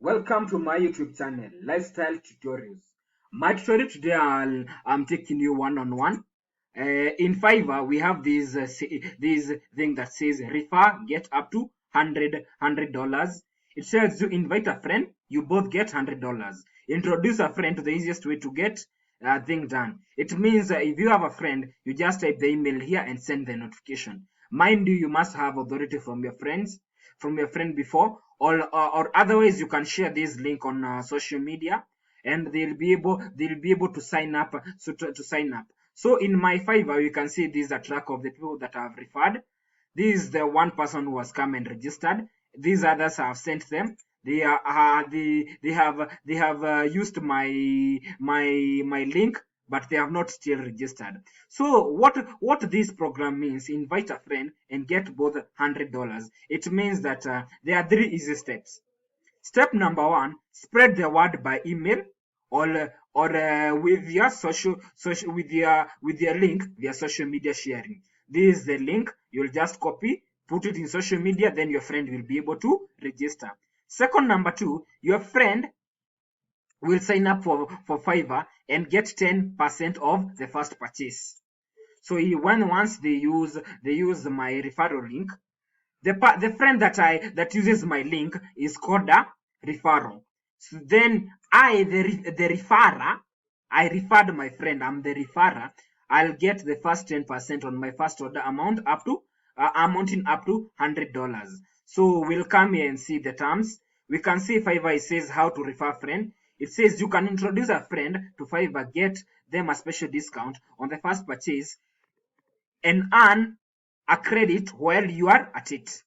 Welcome to my YouTube channel, Lifestyle Tutorials. My tutorial today, I'm taking you one-on-one. In Fiverr, we have this thing that says refer, get up to $100. It says you invite a friend, you both get $100. Introduce a friend to the easiest way to get thing done. It means if you have a friend, you just type the email here and send the notification. Mind you, you must have authority from your friend before, or otherwise you can share this link on social media, and they'll be able to sign up. To sign up. So in my Fiverr, you can see this is a track of the people that I've referred. This is the one person who has come and registered. These others have sent them. They have used my link, but they have not still registered. So what this program means: invite a friend and get both $100. It means that there are three easy steps. Step number one: spread the word by email, or with your social with your link via social media sharing. This is the link. You'll just copy, put it in social media, then your friend will be able to register. Second, number two, your friend will sign up for Fiverr and get 10% of the first purchase. So once they use my referral link, the friend that uses my link is called a referral. So then the referrer, I referred my friend, I'm the referrer. I'll get the first 10% on my first order amount up to amounting up to $100. So we'll come here and see the terms. We can see Fiverr, it says how to refer friend. It says you can introduce a friend to Fiverr, get them a special discount on the first purchase, and earn a credit while you are at it.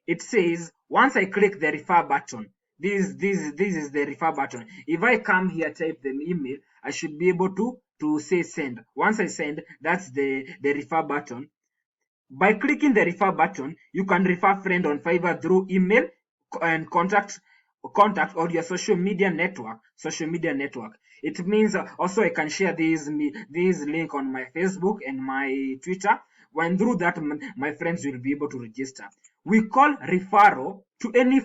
It says once I click the refer button, this is the refer button. If I come here, type the email, I should be able to say send. Once I send, that's the refer button. By clicking the refer button, you can refer friend on Fiverr through email and contact or your social media network. It means also I can share this link on my Facebook and my Twitter. When through that, my friends will be able to register. We call referral to any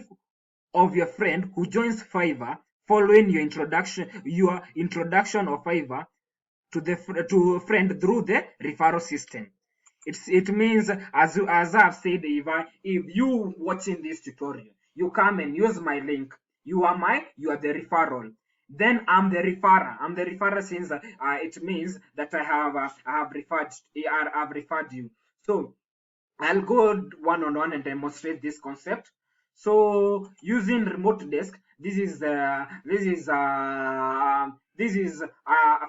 of your friend who joins Fiverr following your introduction of Fiverr to a friend through the referral system. It means, as I've said, if you watching this tutorial, you come and use my link, you are the referral. Then I'm the referrer. Since it means that I've referred you. So I'll go one-on-one and demonstrate this concept. So using remote desk, this is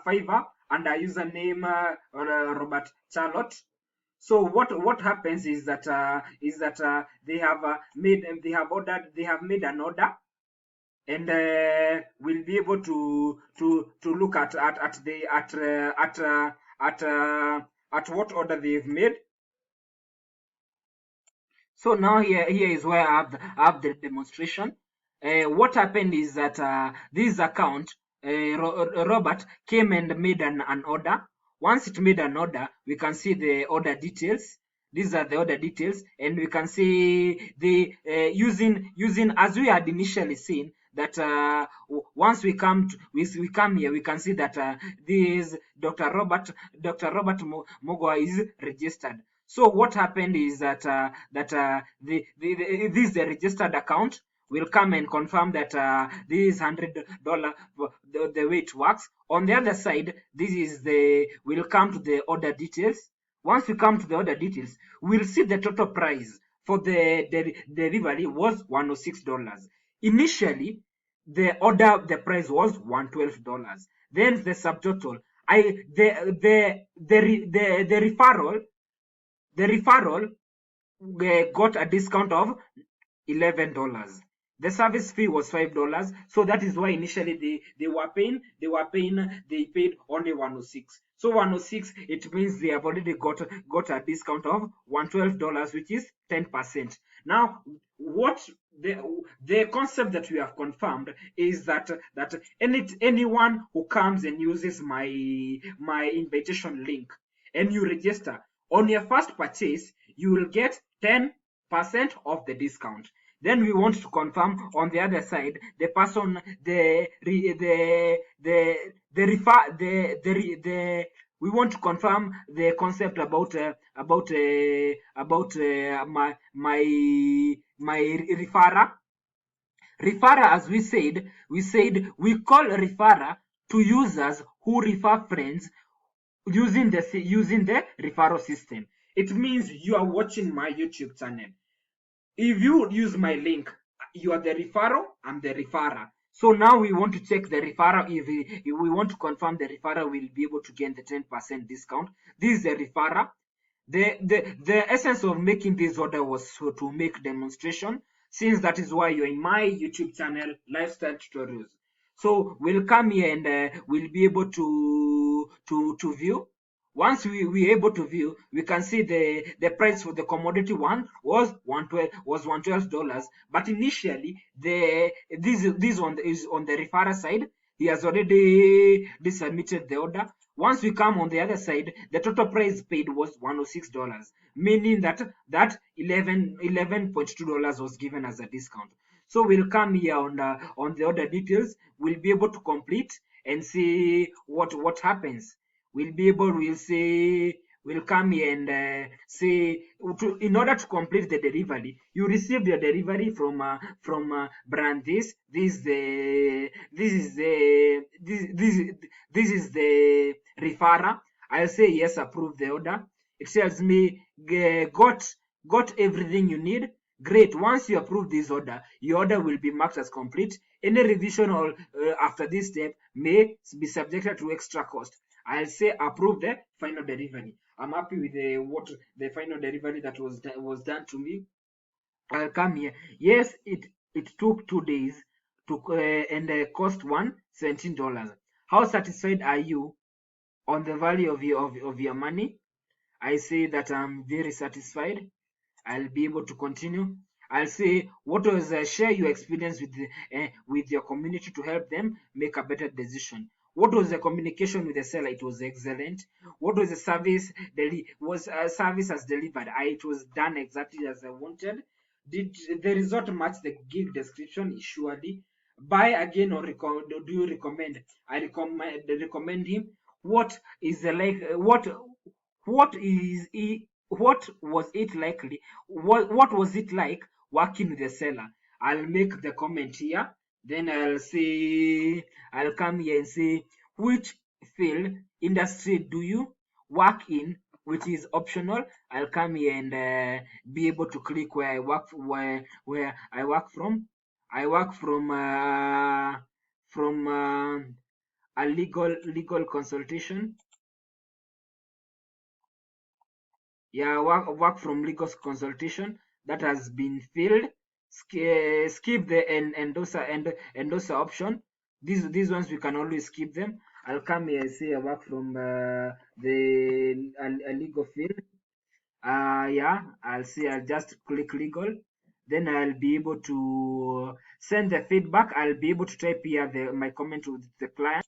Fiverr under username Robert Charlotte. So what happens is that they have made an order, and we'll be able to look at what order they've made. So now here is where I have the demonstration. What happened is that this account, Robert came and made an order. Once it made an order, we can see the order details. These are the order details, and we can see the using as we had initially seen that once we come here, we can see that this Dr. Robert Mogwa is registered. So what happened is that this is the registered account. Will come and confirm that this is $100 the way it works. On the other side, we'll come to the order details. Once we come to the order details, we'll see the total price for the delivery was $106. Initially, the price was $112. Then the subtotal, the referral got a discount of $11. The service fee was $5, so that is why initially they paid only 106. So 106, it means they have already got a discount of $112, which is 10%. Now, what the concept that we have confirmed is that anyone who comes and uses my invitation link and you register on your first purchase, you will get 10% of the discount. Then we want to confirm on the other side the person, the refer the we want to confirm the concept about my referrer. Referrer, as we said we call referrer to users who refer friends using the referral system. It means you are watching my YouTube channel. If you use my link, you are the referral, I'm the referrer. So now we want to check the referral. If we want to confirm the referral will be able to gain the 10% discount. This is the referrer. The essence of making this order was to make demonstration, since that is why you're in my YouTube channel, lifestyle tutorials. So we'll come here and we'll be able to view. Once we able to view, we can see the price for the commodity one was $112. But initially, this one is on the referrer side. He has already submitted the order. Once we come on the other side, the total price paid was $106, meaning that $11.2 was given as a discount. So we'll come here on the order details. We'll be able to complete and see what happens. We'll come here and see, in order to complete the delivery, you receive your delivery from brand this is the referrer. I'll say yes, approve the order. It tells me got everything you need. Great. Once you approve this order, your order will be marked as complete. Any revision or after this step may be subjected to extra cost. I'll say approve the final delivery. I'm happy with the final delivery that was done to me. I'll come here. Yes, it took 2 days to and cost $17. How satisfied are you on the value of your money? I say that I'm very satisfied. I'll be able to continue. I'll say what was share your experience with your community to help them make a better decision. What was the communication with the seller? It was excellent. What was the service? Service as delivered? It was done exactly as I wanted. Did the result match the gig description? Surely. Buy again or do you recommend? I recommend him. What is the like? What is he? What was it likely? What was it like working with the seller? I'll make the comment here. Then I'll come here and say which field industry do you work in, which is optional. I'll come here and be able to click where I work where I work from. I work from a legal consultation. Yeah, work from legal consultation that has been filled. Skip the endorser option. These ones we can always skip them. I'll come here and say I work from the a legal field. Yeah, I'll just click legal. Then I'll be able to send the feedback. I'll be able to type here my comment with the client.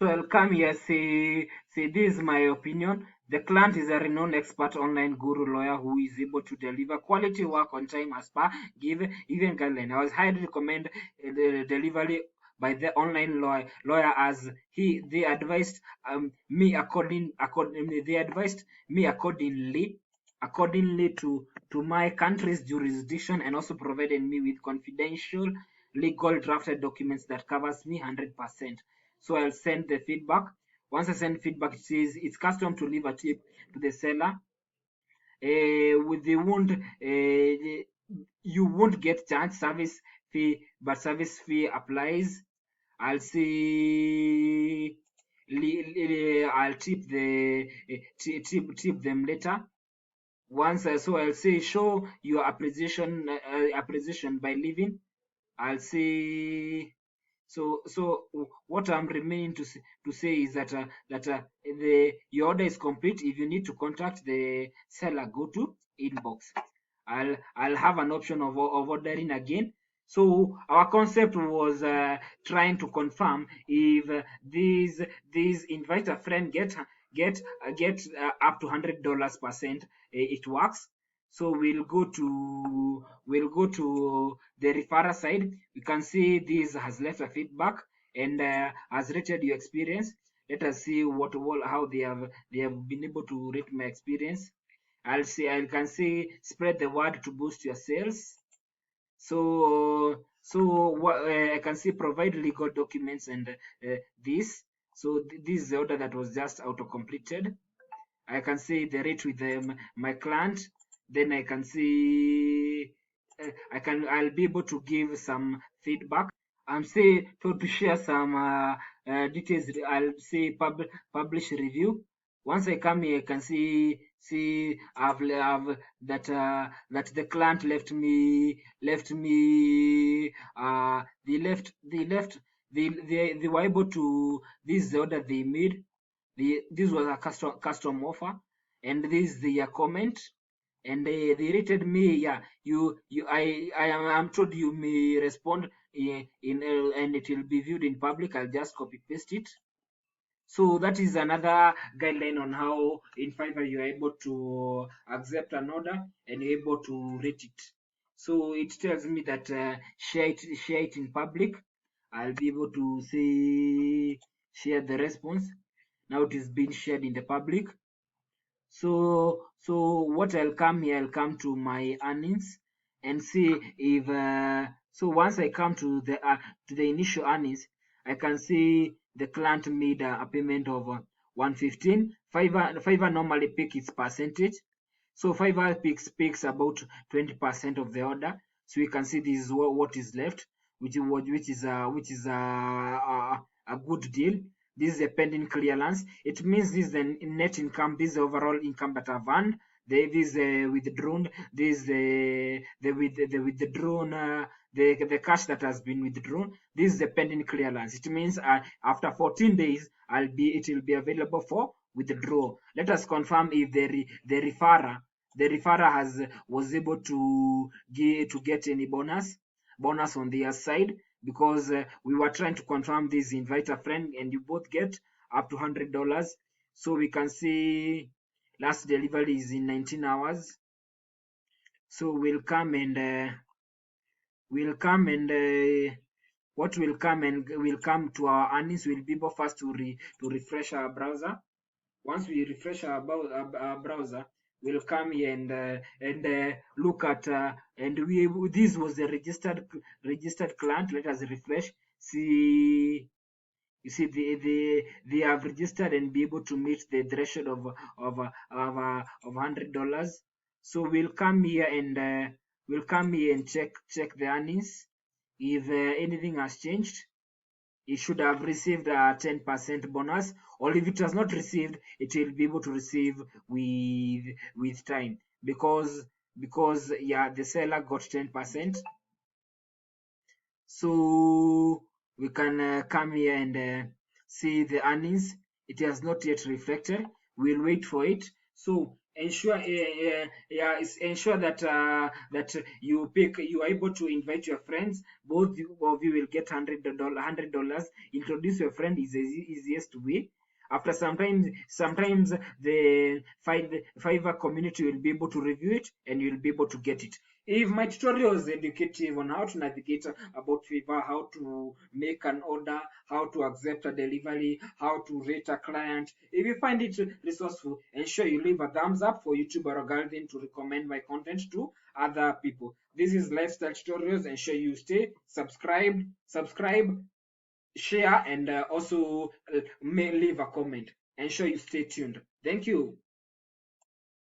So I'll come here, say this is my opinion. The client is a renowned expert online guru lawyer who is able to deliver quality work on time as per given guideline. I was highly recommend the delivery by the online lawyer as they advised me accordingly to my country's jurisdiction, and also provided me with confidential legal drafted documents that covers me 100%. So I'll send the feedback. Once I send feedback, it says it's custom to leave a tip to the seller. With the won't you won't get charged service fee, but service fee applies. I'll say I'll tip them later. Once so I'll say show your appreciation by leaving. I'll say so what I'm remaining to say is that your order is complete. If you need to contact the seller, go to inbox. I'll have an option of ordering again. So our concept was trying to confirm if these invite a friend get up to $100%. It works. So we'll go to the referrer side. You can see this has left a feedback and has rated your experience. Let us see how they have been able to rate my experience. I can see spread the word to boost your sales. I can see provide legal documents and this. So this is the order that was just auto completed. I can see the rate with my client. Then I can see I'll be able to give some feedback. I'm say to share some details. I'll say publish review. Once I come here, I can see I've that the client left me they were able to, this is the order they made. This was a custom offer, and this is their comment, and they rated me. Yeah, I'm told you may respond and it will be viewed in public. I'll just copy paste it. So that is another guideline on how in Fiverr you're able to accept an order and you're able to rate it. So it tells me that share it in public. I'll be able to say share the response. Now it is being shared in the public. So what I'll come to my earnings and see if so once I come to the initial earnings, I can see the client made a payment of 115. Fiverr normally pick its percentage. So Fiverr picks about 20% of the order. So you can see this is what is left, which is a good deal. This is a pending clearance. It means this is the net income. This is the overall income that I've earned. This withdrawn. This the withdrawn. The cash that has been withdrawn. This is the pending clearance. It means after 14 days, it will be available for withdraw. Let us confirm if the referrer was able to get any bonus on their side, because we were trying to confirm this. Invite a friend and you both get up to $100. So we can see last delivery is in 19 hours. So what will come to our earnings will be able first to refresh our browser. Once we refresh our browser, we'll come here and look at and this was the registered client. Let us refresh. See, you see they have registered and be able to meet the threshold of $100. So we'll come here and check the earnings. If anything has changed, it should have received a 10% bonus, or if it has not received, it will be able to receive with time, because yeah, the seller got 10%. So we can come here and see the earnings. It has not yet reflected. We'll wait for it. So ensure that you are able to invite your friends. Both of you will get $100. Introduce your friend is the easiest way. After sometimes the Fiverr community will be able to review it and you'll be able to get it. If my tutorial is educative on how to navigate about Fiverr, how to make an order, how to accept a delivery, how to rate a client, if you find it resourceful, ensure you leave a thumbs up for YouTube algorithm to recommend my content to other people. This is lifestyle tutorials. Ensure you stay subscribe, share, and also leave a comment. Ensure you stay tuned. Thank you.